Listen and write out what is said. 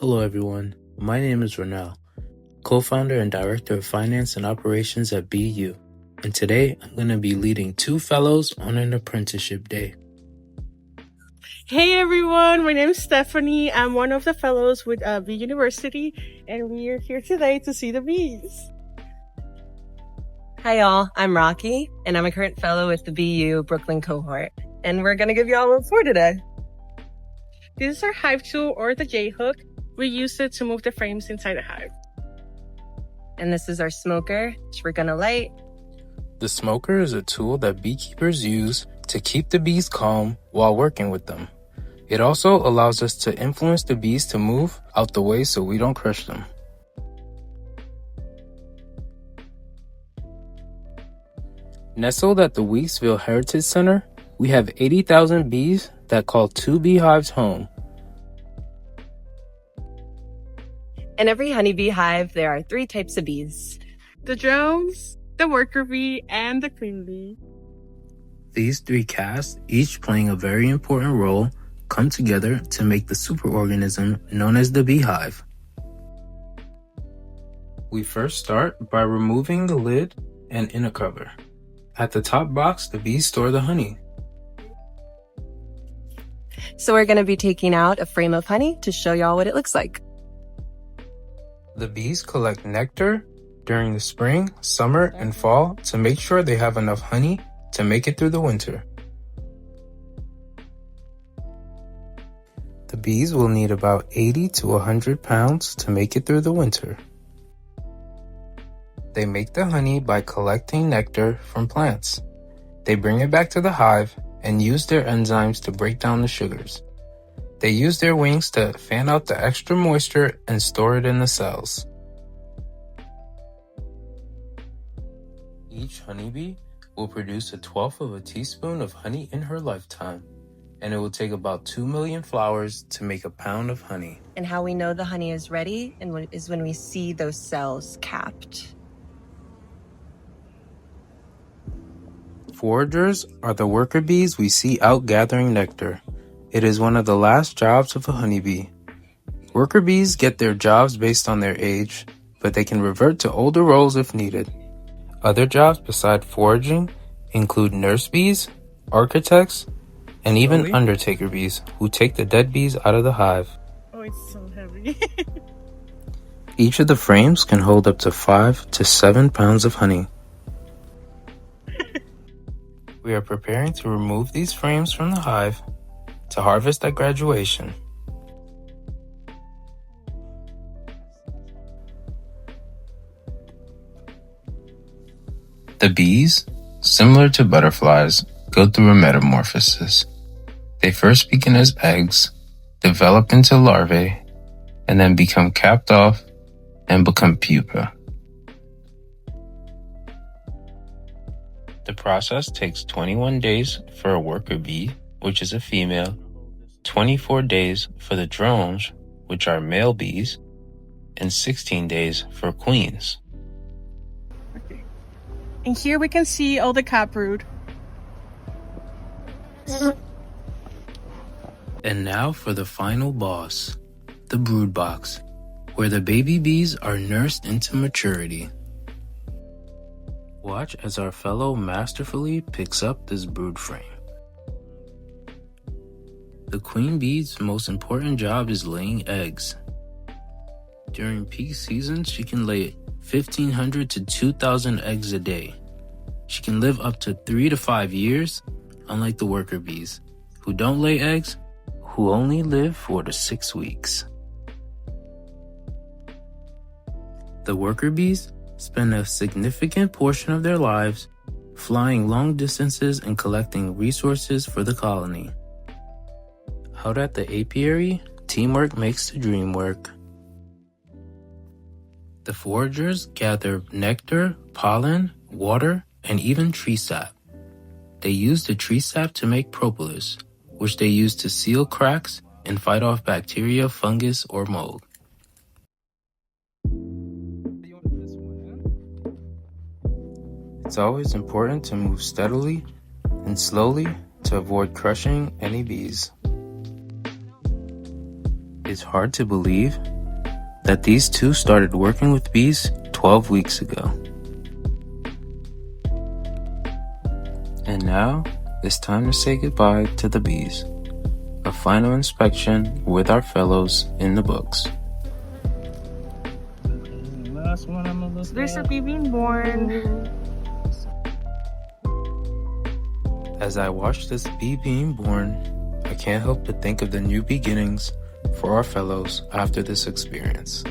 Hello everyone, my name is Ronell, co-founder and director of finance and operations at BU, and today I'm going to be leading two fellows on an apprenticeship day. Hey everyone, my name is Stephanie. I'm one of the fellows with B University, and we are here today to see the bees. Hi y'all, I'm Rocky, and I'm a current fellow with the BU Brooklyn cohort, and we're gonna give y'all a tour today. This is our hive tool, or the J-hook. We use it to move the frames inside the hive. And this is our smoker, which we're gonna light. The smoker is a tool that beekeepers use to keep the bees calm while working with them. It also allows us to influence the bees to move out the way so we don't crush them. Nestled at the Weeksville Heritage Center, we have 80,000 bees that call two beehives home. In every honeybee hive, there are 3 types of bees. The drones, the worker bee, and the queen bee. These 3 castes, each playing a very important role, come together to make the superorganism known as the beehive. We first start by removing the lid and inner cover. At the top box, the bees store the honey. So we're gonna be taking out a frame of honey to show y'all what it looks like. The bees collect nectar during the spring, summer, and fall to make sure they have enough honey to make it through the winter. The bees will need about 80 to 100 pounds to make it through the winter. They make the honey by collecting nectar from plants. They bring it back to the hive and use their enzymes to break down the sugars. They use their wings to fan out the extra moisture and store it in the cells. Each honeybee will produce 1/12 of a teaspoon of honey in her lifetime, and it will take about 2 million flowers to make a pound of honey. And how we know the honey is ready is when we see those cells capped. Foragers are the worker bees we see out gathering nectar. It is one of the last jobs of a honeybee. Worker bees get their jobs based on their age, but they can revert to older roles if needed. Other jobs besides foraging include nurse bees, architects, and even undertaker bees who take the dead bees out of the hive. Oh, it's so heavy. Each of the frames can hold up to 5 to 7 pounds of honey. We are preparing to remove these frames from the hive to harvest at graduation. The bees, similar to butterflies, go through a metamorphosis. They first begin as eggs, develop into larvae, and then become capped off and become pupa. The process takes 21 days for a worker bee, which is a female, 24 days for the drones, which are male bees, and 16 days for queens. Okay. And here we can see all the cap brood. And now for the final boss, the brood box, where the baby bees are nursed into maturity. Watch as our fellow masterfully picks up this brood frame. The queen bee's most important job is laying eggs. During peak season, she can lay 1,500 to 2,000 eggs a day. She can live up to 3 to 5 years, unlike the worker bees, who don't lay eggs, who only live 4 to 6 weeks. The worker bees spend a significant portion of their lives flying long distances and collecting resources for the colony. Out at the apiary, teamwork makes the dream work. The foragers gather nectar, pollen, water, and even tree sap. They use the tree sap to make propolis, which they use to seal cracks and fight off bacteria, fungus, or mold. It's always important to move steadily and slowly to avoid crushing any bees. It's hard to believe that these two started working with bees 12 weeks ago. And now, it's time to say goodbye to the bees. A final inspection with our fellows in the books. Last one I'm gonna look There's a at. bee being born. As I watch this bee being born, I can't help but think of the new beginnings for our fellows after this experience.